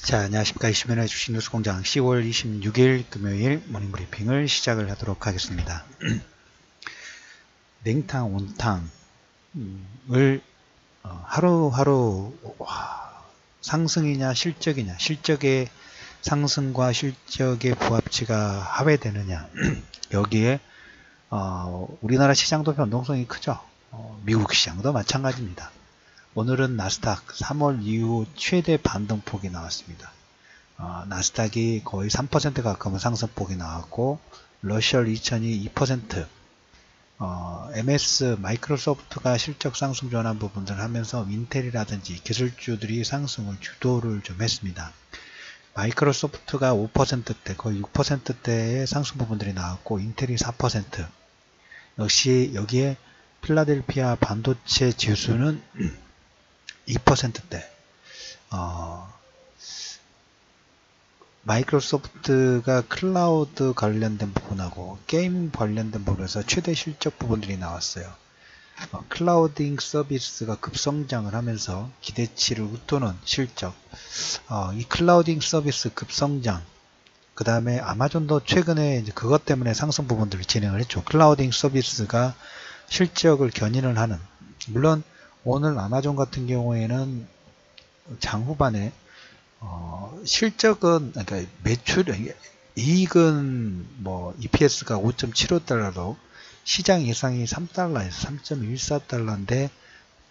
자, 안녕하십니까. 이슈면의 주식뉴스공장 10월 26일 금요일 모닝브리핑을 시작을 하도록 하겠습니다. 냉탕, 온탕을 하루하루 상승이냐 실적이냐, 실적의 상승과 실적의 부합치가 합의되느냐, 여기에 우리나라 시장도 변동성이 크죠. 미국 시장도 마찬가지입니다. 오늘은 나스닥 3월 이후 최대 반등폭이 나왔습니다. 나스닥이 거의 3% 가까운 상승폭이 나왔고, 러시얼 2000이 2%, MS 마이크로소프트가 실적 상승 전환 부분들을 하면서 인텔이라든지 기술주들이 상승을 주도를 좀 했습니다. 마이크로소프트가 5%대, 거의 6%대의 상승 부분들이 나왔고, 인텔이 4%. 역시 여기에 필라델피아 반도체 지수는 2%대. 마이크로소프트가 클라우드 관련된 부분하고 게임 관련된 부분에서 최대 실적 부분들이 나왔어요. 클라우딩 서비스가 급성장을 하면서 기대치를 웃도는 실적. 이 클라우딩 서비스 급성장, 그 다음에 아마존도 최근에 이제 그것 때문에 상승 부분들을 진행을 했죠. 클라우딩 서비스가 실적을 견인을 하는, 물론 오늘 아마존 같은 경우에는 장 후반에 실적은, 그러니까 매출, 이익은 뭐 EPS가 5.75달러로 시장 예상이 3달러에서 3.14달러인데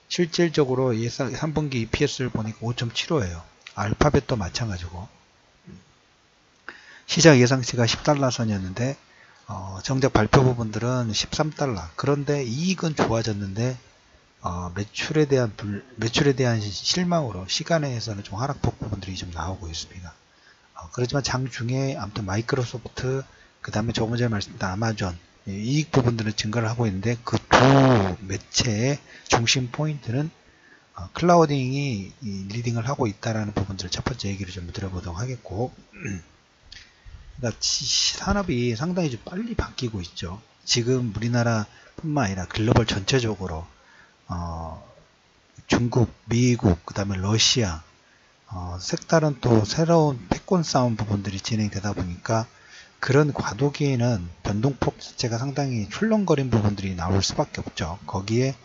실질적으로 예상 3분기 EPS를 보니까 5.75예요. 알파벳도 마찬가지고 시장 예상치가 10달러 선이었는데 정작 발표 부분들은 13달러. 그런데 이익은 좋아졌는데 매출에 대한 실망으로 시간에서는 좀 하락폭 부분들이 좀 나오고 있습니다. 그렇지만 장중에 아무튼 마이크로소프트, 그 다음에 조금 전에 말씀드린 아마존, 이익 부분들은 증가를 하고 있는데 그 두 매체의 중심 포인트는 클라우딩이 리딩을 하고 있다라는 부분들을 첫 번째 얘기를 좀 드려보도록 하겠고, 그러니까 산업이 상당히 좀 빨리 바뀌고 있죠. 지금 우리나라뿐만 아니라 글로벌 전체적으로 중국, 미국, 그 다음에 러시아, 색다른 또 새로운 패권 싸움 부분들이 진행되다 보니까 그런 과도기에는 변동폭 자체가 상당히 출렁거린 부분들이 나올 수밖에 없죠. 거기에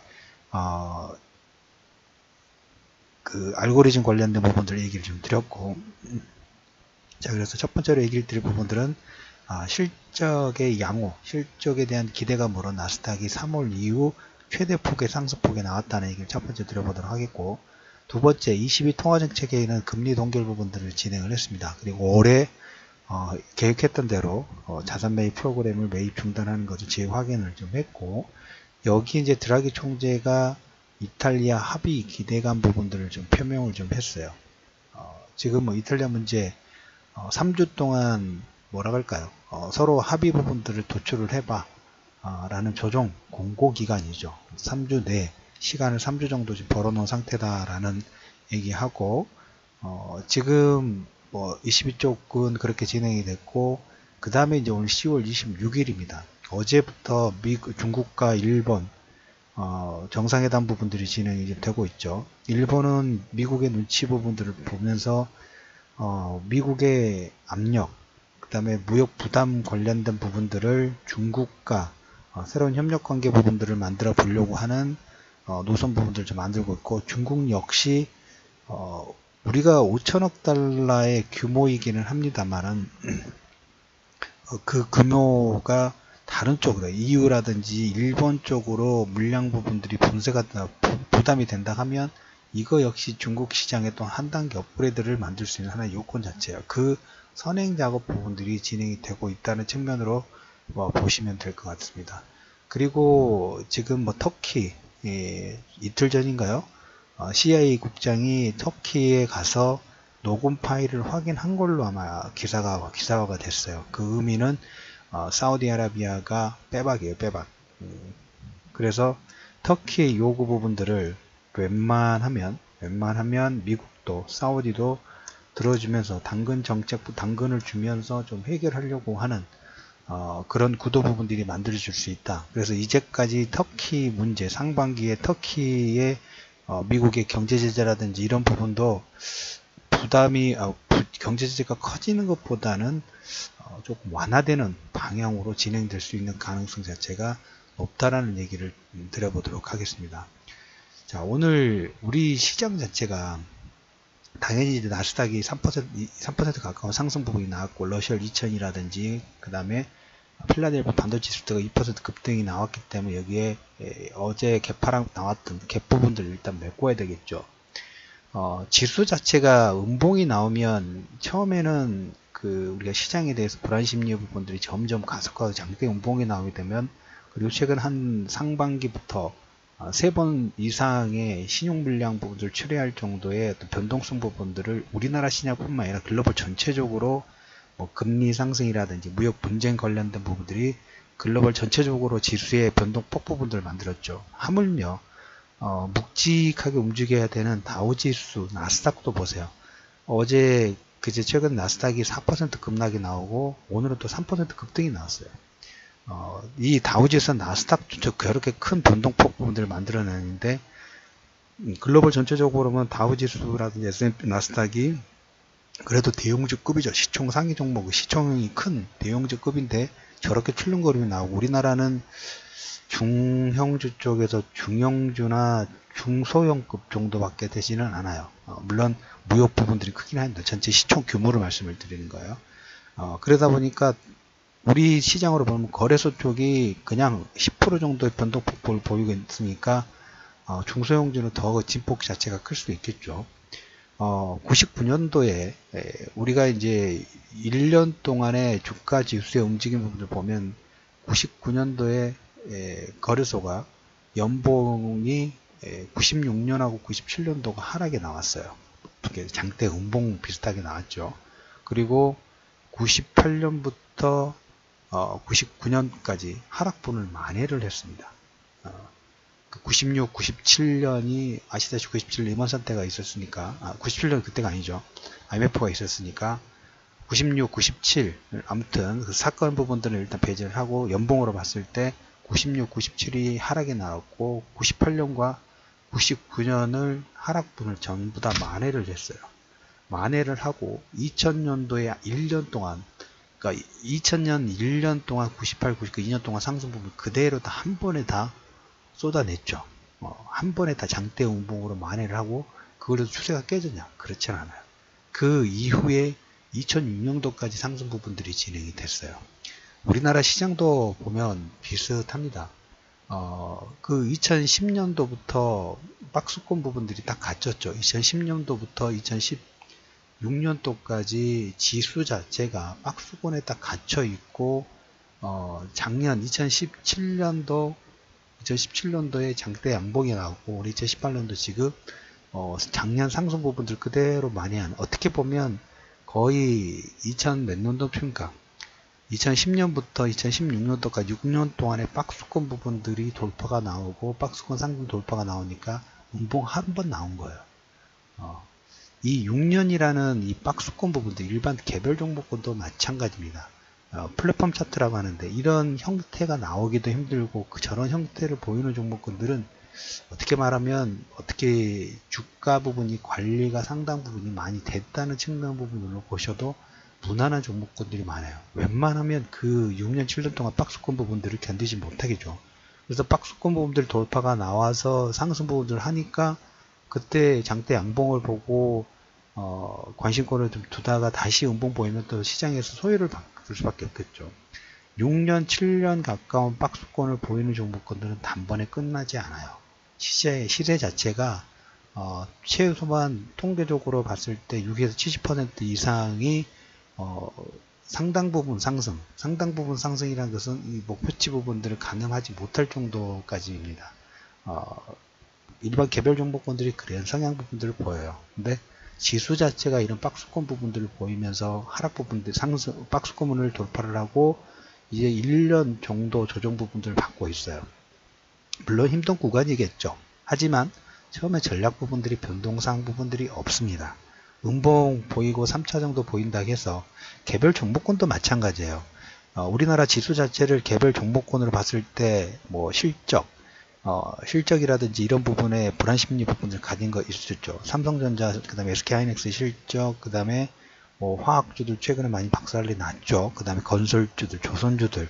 그 알고리즘 관련된 부분들 얘기를 좀 드렸고, 자, 그래서 첫 번째로 얘기를 드릴 부분들은 실적의 양호, 실적에 대한 기대가 물어 나스닥이 3월 이후 최대 폭의 상승폭에 나왔다는 얘기를 첫 번째 드려보도록 하겠고, 두 번째 22 통화정책회의는 금리 동결 부분들을 진행을 했습니다. 그리고 올해 계획했던 대로 자산 매입 프로그램을 매입 중단하는 것을 재확인을 좀 했고, 여기 이제 드라기 총재가 이탈리아 합의 기대감 부분들을 좀 표명을 좀 했어요. 지금 뭐 이탈리아 문제 3주 동안 뭐라 할까요? 서로 합의 부분들을 도출을 해봐 라는 조정 공고 기간이죠. 3주 내 시간을 3주 정도 지금 벌어놓은 상태다라는 얘기하고, 지금 뭐 22쪽은 그렇게 진행이 됐고, 그 다음에 이제 오늘 10월 26일입니다. 어제부터 중국과 일본 정상회담 부분들이 진행이 되고 있죠. 일본은 미국의 눈치 부분들을 보면서 미국의 압력, 그 다음에 무역 부담 관련된 부분들을 중국과 새로운 협력 관계 부분들을 만들어 보려고 하는 노선 부분들을 좀 만들고 있고, 중국 역시 우리가 5천억 달러의 규모이기는 합니다만은 그 규모가 다른 쪽으로 EU라든지 일본 쪽으로 물량 부분들이 분쇄가 부담이 된다 하면 이거 역시 중국 시장에 또 한 단계 업그레이드를 만들 수 있는 하나의 요건 자체예요. 그 선행 작업 부분들이 진행이 되고 있다는 측면으로 보시면 될 것 같습니다. 그리고 지금 뭐 터키, 이틀 전인가요? CIA 국장이 터키에 가서 녹음 파일을 확인한 걸로 아마 기사화가 됐어요. 그 의미는 사우디아라비아가 빼박이에요, 빼박. 그래서 터키의 요구 부분들을 웬만하면 미국도 사우디도 들어주면서 당근을 주면서 좀 해결하려고 하는 그런 구도 부분들이 만들어질 수 있다. 그래서 이제까지 터키 문제, 상반기에 터키의 미국의 경제 제재라든지 이런 부분도 부담이 경제 제재가 커지는 것보다는 조금 완화되는 방향으로 진행될 수 있는 가능성 자체가 높다라는 얘기를 드려보도록 하겠습니다. 자, 오늘 우리 시장 자체가 당연히 이제 나스닥이 3% 가까운 상승 부분이 나왔고, 러시아 2000이라든지 그 다음에 필라델피아 반도체 지수가 2% 급등이 나왔기 때문에 여기에 어제 개파랑 나왔던 갭 부분들을 일단 메꿔야 되겠죠. 지수 자체가 음봉이 나오면 처음에는 우리가 시장에 대해서 불안 심리 부분들이 점점 가속화하고 장대 음봉이 나오게 되면, 그리고 최근 한 상반기부터 3번 이상의 신용 불량 부분들을 처리할 정도의 어떤 변동성 부분들을 우리나라 시장뿐만 아니라 글로벌 전체적으로 뭐 금리 상승이라든지 무역 분쟁 관련된 부분들이 글로벌 전체적으로 지수의 변동폭 부분들을 만들었죠. 하물며 묵직하게 움직여야 되는 다우지수, 나스닥도 보세요. 어제 그제 최근 나스닥이 4% 급락이 나오고 오늘은 또 3% 급등이 나왔어요. 이 다우지수, 나스닥도 그렇게 큰 변동폭 부분들을 만들어내는데, 글로벌 전체적으로 보면 다우지수라든지 S&P, 나스닥이 그래도 대형주급이죠. 시총 상위 종목, 시총이 큰 대형주급인데 저렇게 출렁거림이 나오고, 우리나라는 중형주 쪽에서 중형주나 중소형급 정도밖에 되지는 않아요. 물론 무역 부분들이 크긴 한데 전체 시총 규모를 말씀을 드리는 거예요. 그러다 보니까 우리 시장으로 보면 거래소 쪽이 그냥 10% 정도의 변동폭을 보이고 있으니까 중소형주는 더 진폭 자체가 클 수도 있겠죠. 99년도에 우리가 이제 1년 동안의 주가 지수의 움직임 부분을 보면 99년도에 거래소가 연봉이 96년하고 97년도가 하락에 나왔어요. 장대 음봉 비슷하게 나왔죠. 그리고 98년부터 99년까지 하락분을 만회를 했습니다. 96, 97년이 아시다시피 97년 리먼선 때가 있었으니까, 97년 그때가 아니죠. IMF가 있었으니까 96, 97 아무튼 그 사건 부분들을 일단 배제를 하고 연봉으로 봤을 때 96, 97이 하락이 나왔고 98년과 99년을 하락분을 전부 다 만회를 했어요. 만회를 하고 2000년도에 1년 동안, 그러니까 2000년 1년 동안 98, 99, 2년 동안 상승 부분 그대로 다 한 번에 다 쏟아냈죠. 한 번에 다 장대 음봉으로 만회를 하고, 그걸로 추세가 깨졌냐? 그렇진 않아요. 그 이후에 2006년도까지 상승 부분들이 진행이 됐어요. 우리나라 시장도 보면 비슷합니다. 그 2010년도부터 박스권 부분들이 딱 갇혔죠. 2010년도부터 2016년도까지 지수 자체가 박스권에 딱 갇혀 있고, 작년 2017년도에 장대 양봉이 나오고, 우리 2018년도 지금 작년 상승 부분들 그대로 많이 하는, 어떻게 보면 거의 2000 몇 년도입니까? 2010년부터 2016년도까지 6년 동안의 박스권 부분들이 돌파가 나오고, 박스권 상승 돌파가 나오니까 음봉 한 번 나온 거예요. 이 6년이라는 이 박스권 부분들, 일반 개별 종목권도 마찬가지입니다. 플랫폼 차트라고 하는데, 이런 형태가 나오기도 힘들고 저런 형태를 보이는 종목군들은 어떻게 말하면 어떻게 주가 부분이 관리가 상당 부분이 많이 됐다는 측면 부분으로 보셔도 무난한 종목군들이 많아요. 웬만하면 그 6년 7년 동안 박스권 부분들을 견디지 못하겠죠. 그래서 박스권 부분들 돌파가 나와서 상승 부분들을 하니까 그때 장대 양봉을 보고 관심권을 좀 두다가 다시 음봉 보이면 또 시장에서 소외를 받을 수밖에 없겠죠. 6년 7년 가까운 박스권을 보이는 종목군들은 단번에 끝나지 않아요. 시세 자체가 최소한 통계적으로 봤을 때 6에서 70% 이상이 상당 부분 상승이라는 것은 이 목표치 부분들을 가늠하지 못할 정도까지입니다. 일반 개별 종목권들이 그런 성향 부분들을 보여요. 근데 지수 자체가 이런 박스권 부분들을 보이면서 하락 부분들, 박스권을 돌파를 하고 이제 1년 정도 조정 부분들을 받고 있어요. 물론 힘든 구간이겠죠. 하지만 처음에 전략 부분들이 변동사항 부분들이 없습니다. 음봉 보이고 3차 정도 보인다 해서 개별 종목권도 마찬가지예요. 우리나라 지수 자체를 개별 종목권으로 봤을 때 뭐 실적, 실적이라든지 이런 부분에 불안 심리 부분을 가진 거 있을 수 있죠. 삼성전자, 그 다음에 SK하이닉스 실적, 그 다음에 뭐 화학주들 최근에 많이 박살이 났죠. 그 다음에 건설주들, 조선주들.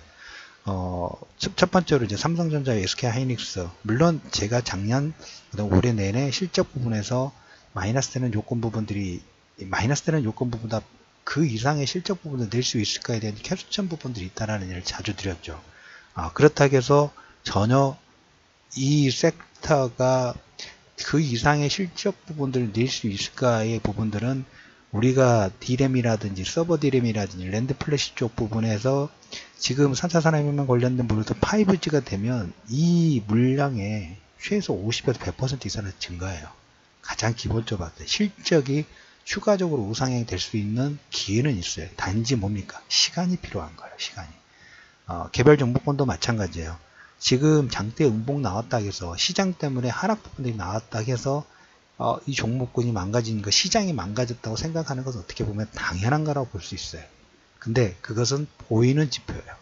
첫 번째로 이제 삼성전자, SK하이닉스. 물론 제가 작년, 그다음 올해 내내 실적 부분에서 마이너스 되는 요건 부분보다 그 이상의 실적 부분을 낼 수 있을까에 대한 캐스천 부분들이 있다라는 얘기를 자주 드렸죠. 그렇다고 해서 전혀 이 섹터가 그 이상의 실적 부분들을 낼 수 있을까의 부분들은 우리가 D램이라든지 서버 D램이라든지 랜드 플래시 쪽 부분에서 지금 4차 산업혁명 관련된 부분도 5G가 되면 이 물량의 최소 50에서 100% 이상은 증가해요. 가장 기본적으로 실적이 추가적으로 우상향이 될 수 있는 기회는 있어요. 단지 뭡니까? 시간이 필요한 거예요. 시간이. 개별 정보권도 마찬가지예요. 지금 장대 음봉 나왔다 해서 시장 때문에 하락 부분들이 나왔다 해서 이 종목군이 망가지는 거, 시장이 망가졌다고 생각하는 것은 어떻게 보면 당연한 거라고 볼 수 있어요. 근데 그것은 보이는 지표예요.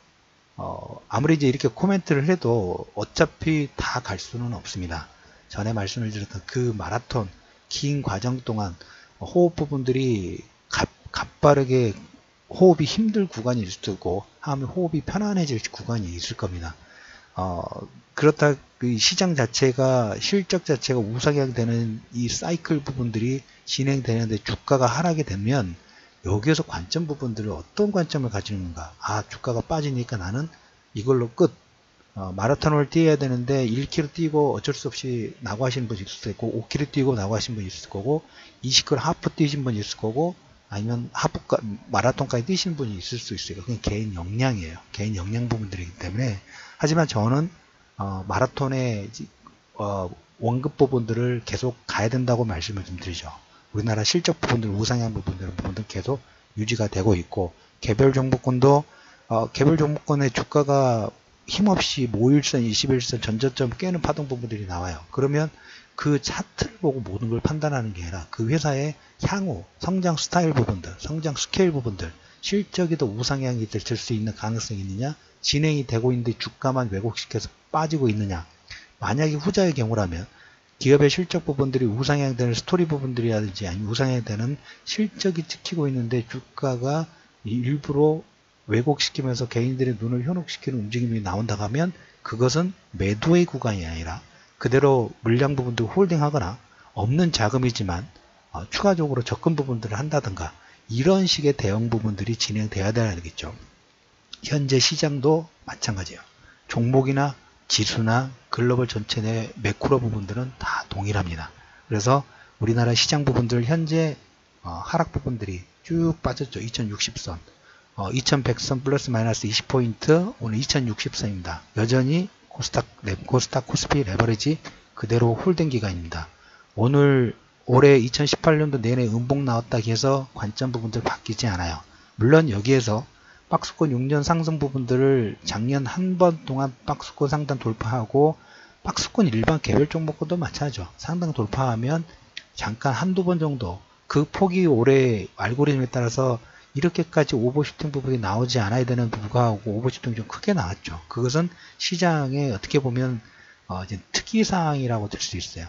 아무리 이제 이렇게 코멘트를 해도 어차피 다 갈 수는 없습니다. 전에 말씀을 드렸던 그 마라톤 긴 과정 동안 호흡 부분들이 가빠르게 호흡이 힘들 구간이 있을 테고 하면 호흡이 편안해질 구간이 있을 겁니다. 그렇다 그 시장 자체가 실적 자체가 우상향 되는 이 사이클 부분들이 진행되는데 주가가 하락이 되면 여기에서 관점 부분들을 어떤 관점을 가지는가. 주가가 빠지니까 나는 이걸로 끝. 마라톤을 뛰어야 되는데 1km 뛰고 어쩔 수 없이 나고하시는 분이 있을 수 있고 5km 뛰고 나고하시는 분이 있을 거고 20km 하프 뛰신 분이 있을 거고 아니면 마라톤까지 뛰신 분이 있을 수 있어요. 그건 개인 역량이에요. 개인 역량 부분들이기 때문에 하지만 저는 마라톤의 원급 부분들을 계속 가야 된다고 말씀을 좀 드리죠. 우리나라 실적 부분들, 우상향 부분들 계속 유지가 되고 있고 개별 종목군도 개별 종목군의 주가가 힘없이 5일선, 21일선 전저점 깨는 파동 부분들이 나와요. 그러면 그 차트를 보고 모든 걸 판단하는 게 아니라 그 회사의 향후 성장 스타일 부분들, 성장 스케일 부분들, 실적이 더 우상향이 될 수 있는 가능성이 있느냐, 진행이 되고 있는데 주가만 왜곡시켜서 빠지고 있느냐. 만약에 후자의 경우라면 기업의 실적 부분들이 우상향되는 스토리 부분들이라든지 아니면 우상향되는 실적이 찍히고 있는데 주가가 일부러 왜곡시키면서 개인들의 눈을 현혹시키는 움직임이 나온다 하면 그것은 매도의 구간이 아니라 그대로 물량 부분들 홀딩하거나 없는 자금이지만 추가적으로 접근 부분들을 한다든가 이런 식의 대응 부분들이 진행돼야 되겠죠. 현재 시장도 마찬가지예요. 종목이나 지수나 글로벌 전체 내 매크로 부분들은 다 동일합니다. 그래서 우리나라 시장 부분들 현재 하락 부분들이 쭉 빠졌죠. 2060선. 2100선 플러스 마이너스 20포인트, 오늘 2060선입니다. 여전히 코스닥, 코스피 레버리지 그대로 홀딩 기간입니다. 올해 2018년도 내내 음봉 나왔다 해서 관점 부분들 바뀌지 않아요. 물론 여기에서 박스권 6년 상승 부분들을 작년 한 번 동안 박스권 상단 돌파하고 박스권 일반 개별 종목도 마찬가지죠. 상단 돌파하면 잠깐 한두 번 정도 그 폭이 올해 알고리즘에 따라서 이렇게까지 오버슈팅 부분이 나오지 않아야 되는 불구하고 오버슈팅이 좀 크게 나왔죠. 그것은 시장에 어떻게 보면 이제 특이사항이라고 들 수 있어요.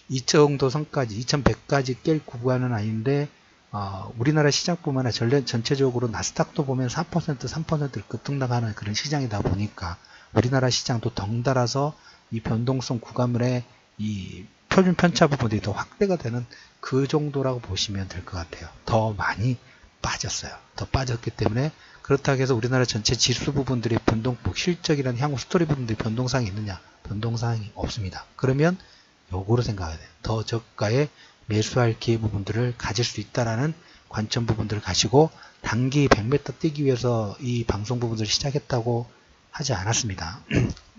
이 정도 선까지 2100까지 깰 구간은 아닌데 우리나라 시장뿐만 아니라 전체적으로 나스닥도 보면 4% 3%를 급등나가는 그런 시장이다 보니까 우리나라 시장도 덩달아서 이 변동성 구간물의 이 표준 편차 부분들이 더 확대가 되는 그 정도라고 보시면 될 것 같아요. 더 많이 빠졌어요. 더 빠졌기 때문에 그렇다고 해서 우리나라 전체 지수 부분들의 변동폭, 실적이라는 향후 스토리 부분들이 변동사항이 있느냐? 변동사항이 없습니다. 그러면 요거로 생각해야 돼요. 더 저가에 매수할 기회 부분들을 가질 수 있다라는 관점 부분들을 가지고 단기 100m 뛰기 위해서 이 방송 부분들을 시작했다고 하지 않았습니다.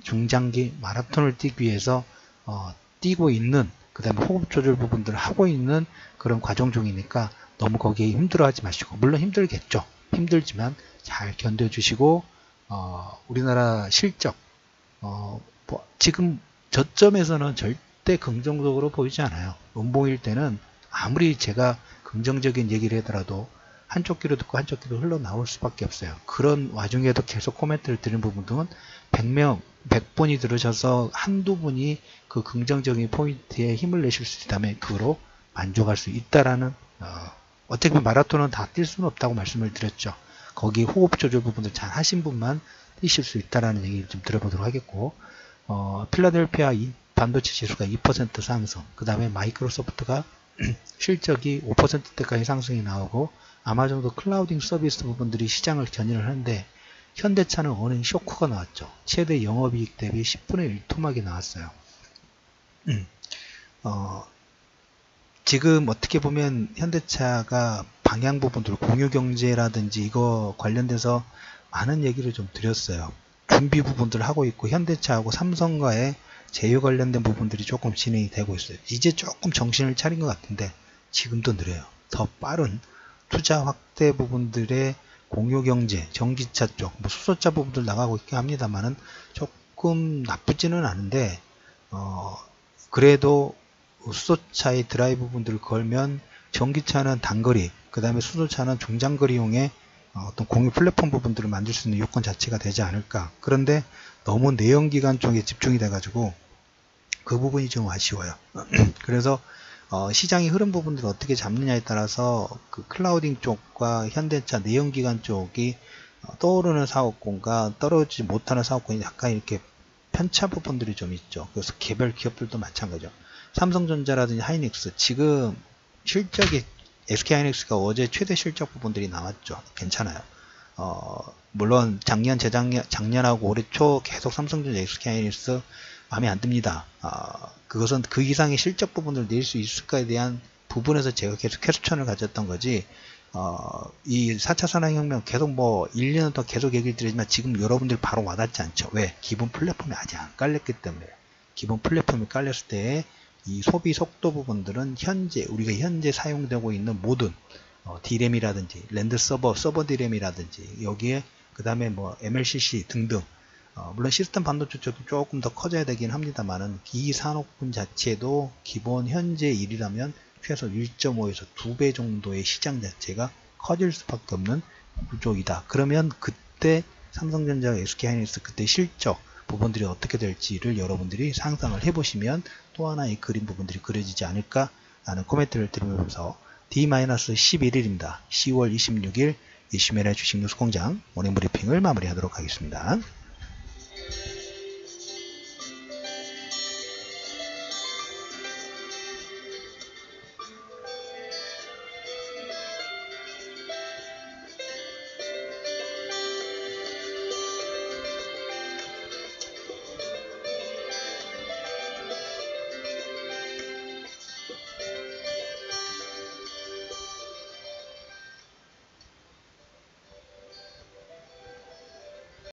중장기 마라톤을 뛰기 위해서 뛰고 있는 그 다음에 호흡 조절 부분들을 하고 있는 그런 과정 중이니까 너무 거기에 힘들어 하지 마시고 물론 힘들겠죠. 힘들지만 잘 견뎌 주시고 우리나라 실적 지금 저점에서는 절대 긍정적으로 보이지 않아요. 음봉일 때는 아무리 제가 긍정적인 얘기를 하더라도 한쪽 귀로 듣고 한쪽 귀로 흘러나올 수밖에 없어요. 그런 와중에도 계속 코멘트를 드리는 부분은 100분이 들으셔서 한두 분이 그 긍정적인 포인트에 힘을 내실 수 있다면 그거로 만족할 수 있다라는 어떻게 보면 마라톤은 다 뛸 수는 없다고 말씀을 드렸죠. 거기 호흡 조절 부분을 잘 하신 분만 뛰실 수 있다라는 얘기를 좀 들어보도록 하겠고, 필라델피아 반도체 지수가 2% 상승, 그 다음에 마이크로소프트가 실적이 5%대까지 상승이 나오고, 아마존도 클라우딩 서비스 부분들이 시장을 견인을 하는데, 현대차는 어닝 쇼크가 나왔죠. 최대 영업이익 대비 10분의 1 토막이 나왔어요. 지금 어떻게 보면 현대차가 방향 부분들, 공유경제라든지 이거 관련돼서 많은 얘기를 좀 드렸어요. 준비 부분들을 하고 있고, 현대차하고 삼성과의 제휴 관련된 부분들이 조금 진행이 되고 있어요. 이제 조금 정신을 차린 것 같은데 지금도 느려요. 더 빠른 투자 확대 부분들의 공유경제, 전기차 쪽, 뭐 수소차 부분들 나가고 있긴 합니다만은 조금 나쁘지는 않은데, 그래도 수소차의 드라이브 부분들을 걸면 전기차는 단거리, 그 다음에 수소차는 중장거리용의 어떤 공유 플랫폼 부분들을 만들 수 있는 요건 자체가 되지 않을까. 그런데 너무 내연기관 쪽에 집중이 돼가지고 그 부분이 좀 아쉬워요. 그래서 시장의 흐름 부분들을 어떻게 잡느냐에 따라서 그 클라우딩 쪽과 현대차 내연기관 쪽이 떠오르는 사업군과 떨어지지 못하는 사업군이 약간 이렇게 편차 부분들이 좀 있죠. 그래서 개별 기업들도 마찬가지죠. 삼성전자라든지 하이닉스, 지금 실적이 SK하이닉스가 어제 최대 실적 부분들이 나왔죠. 괜찮아요. 물론 작년하고 올해 초 계속 삼성전자, SK하이닉스 마음에 안 듭니다. 그것은 그 이상의 실적 부분을 낼 수 있을까에 대한 부분에서 제가 계속 퀘스천을 가졌던 거지, 이 4차 산업혁명 계속 뭐 1년 더 계속 얘기를 드리지만 지금 여러분들 바로 와닿지 않죠. 왜? 기본 플랫폼이 아직 안 깔렸기 때문에. 기본 플랫폼이 깔렸을 때 이 소비 속도 부분들은 우리가 현재 사용되고 있는 모든 D램이라든지 랜드 서버 D램이라든지 여기에 그 다음에 뭐 MLCC 등등, 물론 시스템 반도체 쪽도 조금 더 커져야 되긴 합니다만은 이 산업군 자체도 기본 현재 1이라면 최소 1.5에서 2배 정도의 시장 자체가 커질 수밖에 없는 구조이다. 그러면 그때 삼성전자, SK하이닉스 그때 실적 부분들이 어떻게 될지를 여러분들이 상상을 해보시면 또 하나의 그림 부분들이 그려지지 않을까 라는 코멘트를 드리면서 D-11일입니다. 10월 26일 이슈메라 주식 뉴스공장 모닝 브리핑을 마무리하도록 하겠습니다.